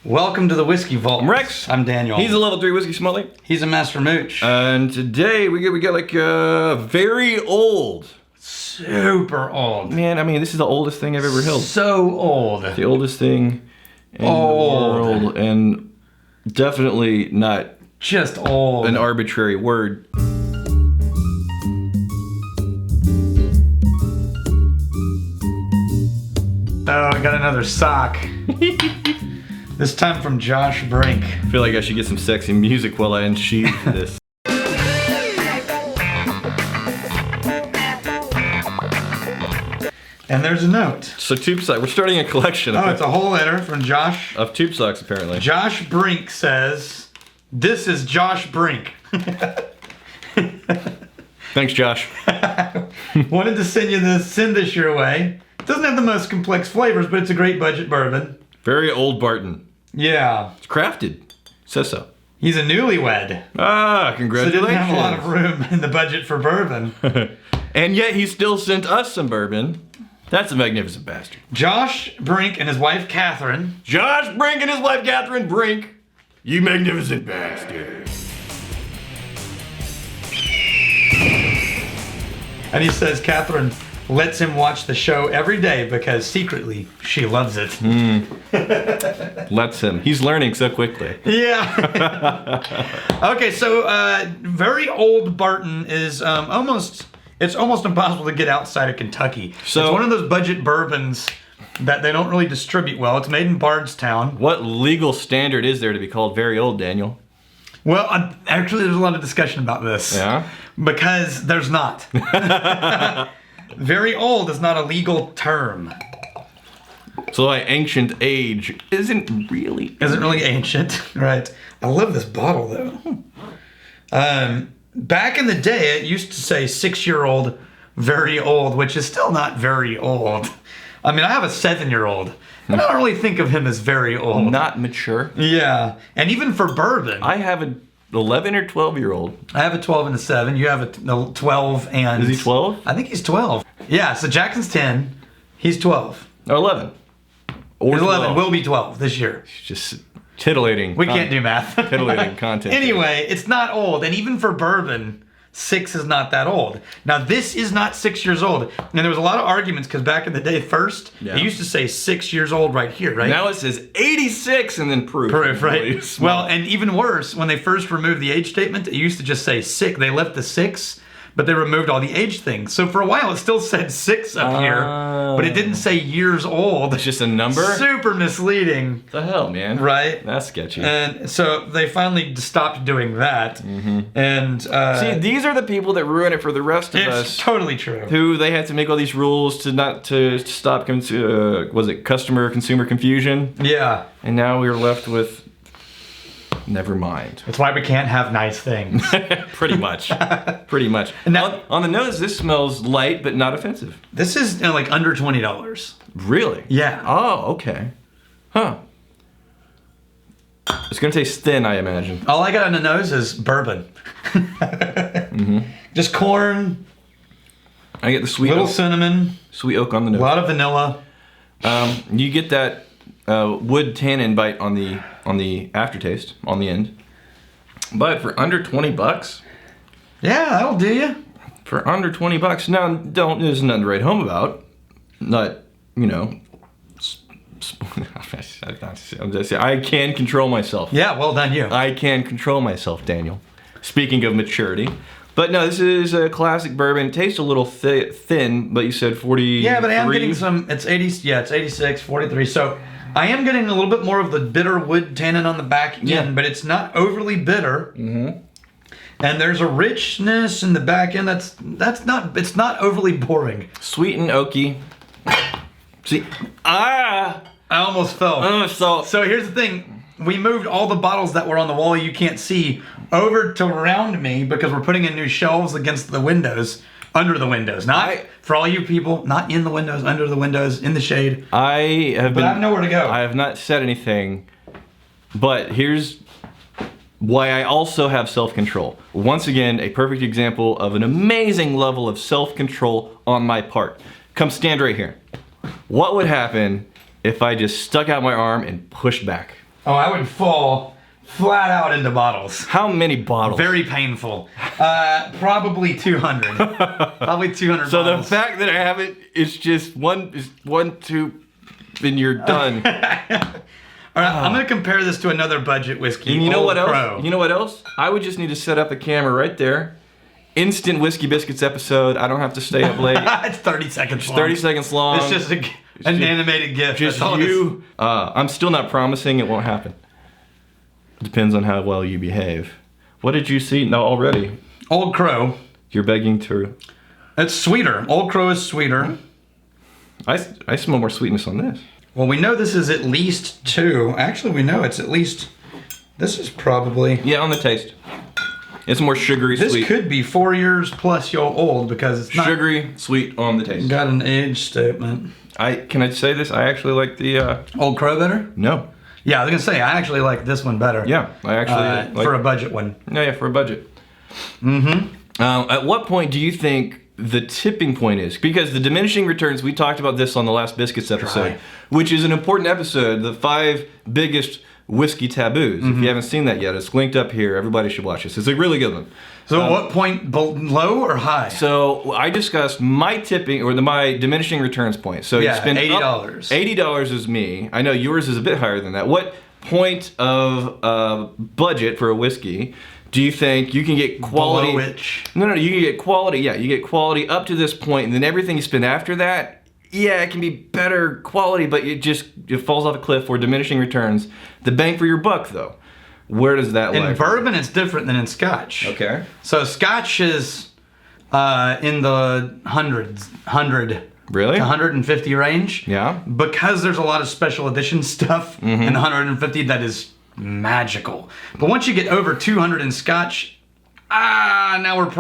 Welcome to the Whiskey Vault. I'm Rex. I'm Daniel. He's a level 3 whiskey sommelier. He's a master mooch. And today we got like very old. Super old. Man, I mean, this is the oldest thing I've ever held. So old. The oldest thing in the world, and definitely not just old. An arbitrary word. Oh, I got another sock. This time from Josh Brink. I feel like I should get some sexy music while I unsheath this. And there's a note. So tube sock, we're starting a collection. Oh, it's a whole letter from Josh. Of tube socks, apparently. Josh Brink says, "This is Josh Brink." Thanks, Josh. Wanted to send this your way. It doesn't have the most complex flavors, but it's a great budget bourbon. Very old Barton. Yeah. It's crafted. Says so. He's a newlywed. Ah, congratulations. So didn't have a lot of room in the budget for bourbon. And yet he still sent us some bourbon. That's a magnificent bastard. Josh Brink and his wife Catherine. Josh Brink and his wife Catherine Brink. You magnificent bastard. And he says Catherine lets him watch the show every day because secretly she loves it. Lets him. He's learning so quickly. Yeah. Okay, so very old Barton is it's almost impossible to get outside of Kentucky. So it's one of those budget bourbons that they don't really distribute well. It's made in Bardstown. What legal standard is there to be called very old, Daniel? Well, actually, there's a lot of discussion about this. Yeah? Because there's not. Very old is not a legal term. So like ancient age isn't really ancient, right? I love this bottle though. Back in the day, it used to say 6-year-old, very old, which is still not very old. I mean, I have a 7-year-old. And I don't really think of him as very old. Not mature. Yeah, and even for bourbon. I have an 11 or 12-year-old. I have a 12 and a 7. You have a 12 and... Is he 12? I think he's 12. Yeah, so Jackson's 10. He's 12. Or 11. Or he's 11. 12. Will be 12 this year. Just titillating. We can't do math. Titillating content. Anyway, it's not old. And even for bourbon, 6 is not that old. Now, this is not 6 years old. And there was a lot of arguments because back in the day, first, it used to say 6 years old right here, right? Now it says 86 and then proof. Proof, right? Well, and even worse, when they first removed the age statement, it used to just say 6. They left the 6, but they removed all the age things. So for a while, it still said 6 up here, but it didn't say years old. It's just a number? Super misleading. What the hell, man? Right? That's sketchy. And so they finally stopped doing that. And see, these are the people that ruin it for the rest of us. It's totally true. Who they had to make all these rules to stop consumer confusion. Yeah. And now we're left with never mind. That's why we can't have nice things. Pretty much. Pretty much. And now, on the nose, this smells light but not offensive. This is like under $20. Really? Yeah. Oh, okay. Huh. It's gonna taste thin, I imagine. All I got on the nose is bourbon. Just corn. I get the sweet little oak, cinnamon. Sweet oak on the nose. A lot of vanilla. You get that wood tannin bite on the aftertaste on the end. But for under $20, yeah, that'll do you. For under $20, now there's nothing to write home about. Not, you know. I can control myself. Yeah, well done you. I can control myself, Daniel. Speaking of maturity. But no, this is a classic bourbon. It tastes a little thin, but you said 43. Yeah, but I am getting some, it's 80, yeah, it's 86, 43. So I am getting a little bit more of the bitter wood tannin on the back end, but it's not overly bitter. And there's a richness in the back end it's not overly boring. Sweet and oaky. See, I almost fell. So here's the thing. We moved all the bottles that were on the wall you can't see over to around me because we're putting in new shelves against the windows, under the windows. For all you people, not in the windows, under the windows, in the shade. But I have nowhere to go. I have not said anything, but here's why I also have self-control. Once again, a perfect example of an amazing level of self-control on my part. Come stand right here. What would happen if I just stuck out my arm and pushed back? Oh, I would fall flat out into bottles. How many bottles? Very painful. Probably 200. Probably 200 So bottles. the fact that I haven't, it's just one, two, then you're done. All right, I'm gonna compare this to another budget whiskey. And you know Old what else? Crow. You know what else? I would just need to set up the camera right there. Instant Whiskey Biscuits episode. I don't have to stay up late. It's 30 seconds long. 30 seconds long. It's just an animated GIF. Just That's all it is. you. I'm still not promising it won't happen. Depends on how well you behave. What did you see? No, already. Old Crow. You're begging to. It's sweeter. Old Crow is sweeter. I smell more sweetness on this. Well, we know this is at least 2. Actually, we know it's at least. This is probably. Yeah, on the taste. It's more sugary, This sweet. could be 4 years plus your old because it's not. Sugary, sweet on the taste. Got an age statement. Can I say this? I actually like the. Old Crow better? No. Yeah, I was gonna say I actually like this one better. Yeah, I actually like. For a budget one. Yeah, for a budget. At what point do you think the tipping point is? Because the diminishing returns, we talked about this on the last Biscuits episode, Right. which is an important episode, the 5 biggest whiskey taboos. If you haven't seen that yet, it's linked up here. Everybody should watch this. It's a really good one. So at what point, low or high? So I discussed my tipping, or my diminishing returns point. So Yeah, you spend $80. $80 is me. I know yours is a bit higher than that. What point of budget for a whiskey do you think you can get quality? Below which? No, you can get quality. Yeah, you get quality up to this point, and then everything you spend after that, yeah, it can be better quality, but it falls off a cliff or diminishing returns. The bang for your buck, though, where does that lie? In bourbon, it's different than in Scotch. Okay. So Scotch is in the 100 Really? to 150 range. Yeah. Because there's a lot of special edition stuff in the 150 that is magical. But once you get over 200 in Scotch, now we're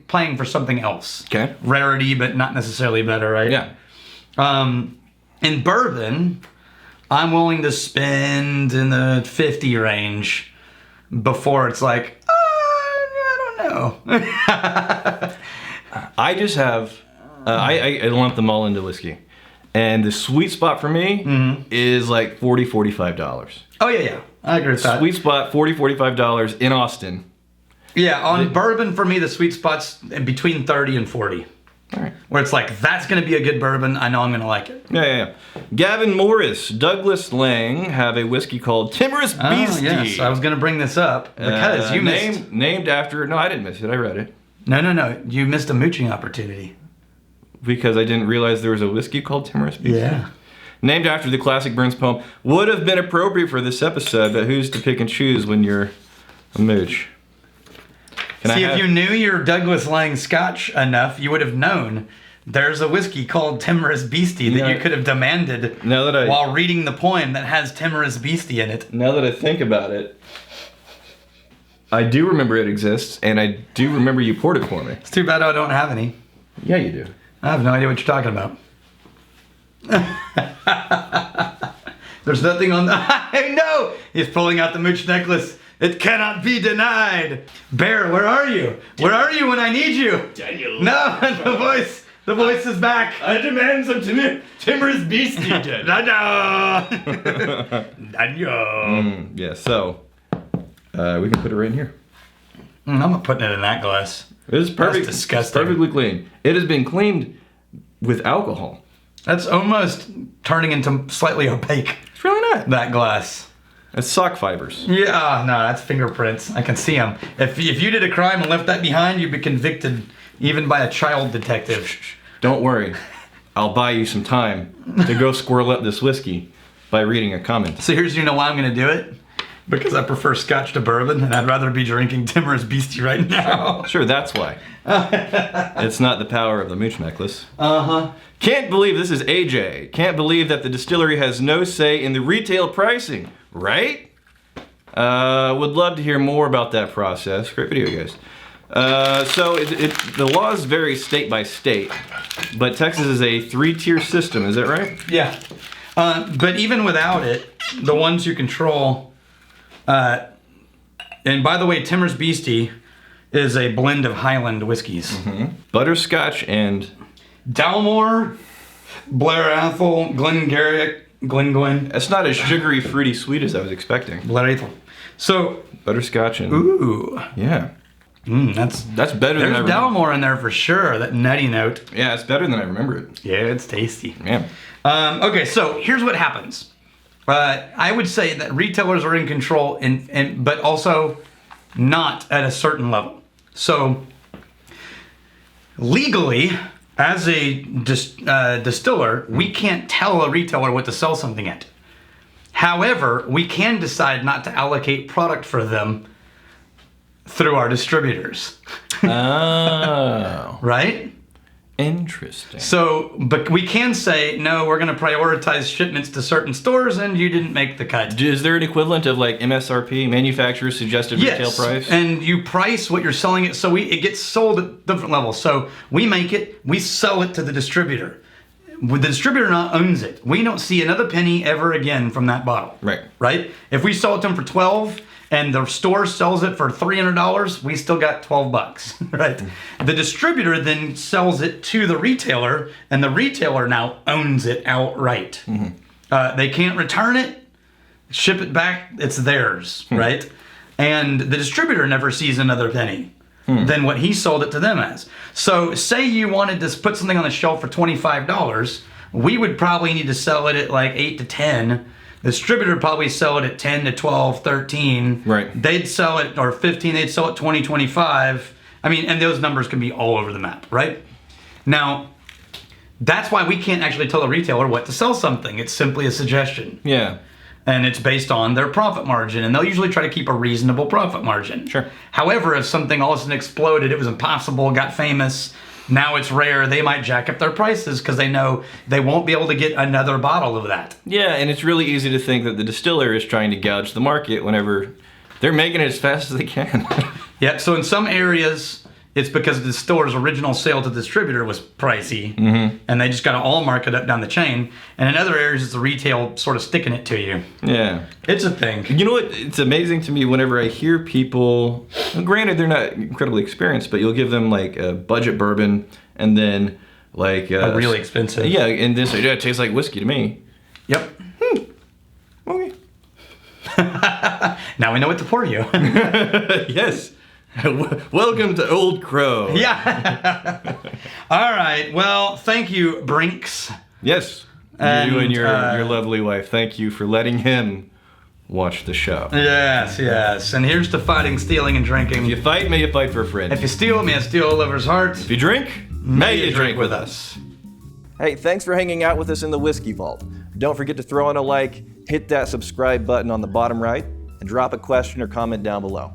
playing for something else. Okay. Rarity, but not necessarily better, right? Yeah. In bourbon, I'm willing to spend in the 50 range before it's like, I don't know. I just have, I lump them all into whiskey. And the sweet spot for me is like $40, $45. Oh, yeah. I agree with that. Sweet spot, $40, $45 in Austin. Yeah, on bourbon, for me, the sweet spot's between 30 and 40. All right. Where it's like, that's going to be a good bourbon. I know I'm going to like it. Yeah. Gavin Morris, Douglas Lang have a whiskey called Timorous Beastie. Yes, I was going to bring this up because you missed. Named after, no, I didn't miss it. I read it. No. You missed a mooching opportunity. Because I didn't realize there was a whiskey called Timorous Beastie. Yeah. Named after the classic Burns poem. Would have been appropriate for this episode, but who's to pick and choose when you're a mooch? If you knew your Douglas Lang Scotch enough, you would have known there's a whiskey called Timorous Beastie that you could have demanded while reading the poem that has Timorous Beastie in it. Now that I think about it, I do remember it exists, and I do remember you poured it for me. It's too bad I don't have any. Yeah, you do. I have no idea what you're talking about. There's nothing on the... I know! He's pulling out the mooch necklace. It cannot be denied. Bear, where are you? Where are you when I need you? Daniel. No, the voice is back. I demand some timorous beastie, Daniel. Daniel. Yeah, so we can put it right in here. I'm not putting it in that glass. It is perfect. That's disgusting. It's perfectly clean. It has been cleaned with alcohol. That's almost turning into slightly opaque. It's really not. That glass. It's sock fibers. Yeah, no, that's fingerprints. I can see them. If you did a crime and left that behind, you'd be convicted even by a child detective. Don't worry. I'll buy you some time to go squirrel up this whiskey by reading a comment. So here's why I'm going to do it. Because I prefer Scotch to bourbon, and I'd rather be drinking Timorous Beastie right now. Sure, that's why. It's not the power of the mooch necklace. Uh-huh. Can't believe this is AJ. Can't believe that the distillery has no say in the retail pricing, right? Would love to hear more about that process. Great video, guys. So the laws vary state by state, but Texas is a 3-tier system, is that right? Yeah. But even without it, the ones who control... and by the way, Timorous Beastie is a blend of Highland whiskeys. Mm-hmm. Butterscotch and... Dalmore, Blair Athol, Glengarrick, Glen. It's not as sugary, fruity, sweet as I was expecting. Blood Ethel. So, Butterscotch and ooh. yeah. That's better than I There's remember. Dalmore in there for sure, that nutty note. Yeah, it's better than I remember it. Yeah, it's tasty. Yeah. Okay, so here's what happens. I would say that retailers are in control, but also not at a certain level. So legally, as a distiller, we can't tell a retailer what to sell something at. However, we can decide not to allocate product for them through our distributors. Oh. Right? Interesting. So, but we can say, no, we're going to prioritize shipments to certain stores and you didn't make the cut. Is there an equivalent of like MSRP, manufacturer's suggested retail price? And you price what you're selling it, so it gets sold at different levels. So we make it, we sell it to the distributor. The distributor not owns it. We don't see another penny ever again from that bottle. Right. Right? If we sell it to them for $12 and the store sells it for $300, we still got $12, right? The distributor then sells it to the retailer, and the retailer now owns it outright. They can't return it, ship it back, it's theirs, right? And the distributor never sees another penny than what he sold it to them as. So say you wanted to put something on the shelf for $25, we would probably need to sell it at like 8 to 10. The distributor would probably sell it at 10 to 12, 13. Right. They'd sell it, or 15, they'd sell it 20, 25. I mean, and those numbers can be all over the map, right? Now, that's why we can't actually tell the retailer what to sell something. It's simply a suggestion. Yeah. And it's based on their profit margin, and they'll usually try to keep a reasonable profit margin. Sure. However, if something all of a sudden exploded, it was impossible, got famous, now it's rare, they might jack up their prices because they know they won't be able to get another bottle of that. Yeah, and it's really easy to think that the distiller is trying to gouge the market whenever they're making it as fast as they can. Yeah, so in some areas, it's because the store's original sale to the distributor was pricey, and they just got to all mark it up down the chain. And in other areas, it's the retail sort of sticking it to you. Yeah. It's a thing. You know what? It's amazing to me whenever I hear people, well, granted they're not incredibly experienced, but you'll give them like a budget bourbon and then like... A really expensive. Yeah, and this it tastes like whiskey to me. Yep. Okay. Now we know what to pour you. Yes. Welcome to Old Crow. Yeah. All right. Well, thank you, Brinks. Yes. And, you and your lovely wife. Thank you for letting him watch the show. Yes. And here's to fighting, stealing, and drinking. If you fight, may you fight for a friend. If you steal, may you steal a lover's heart. If you drink, may you drink with us. Hey, thanks for hanging out with us in the Whiskey Vault. Don't forget to throw in a like, hit that subscribe button on the bottom right, and drop a question or comment down below.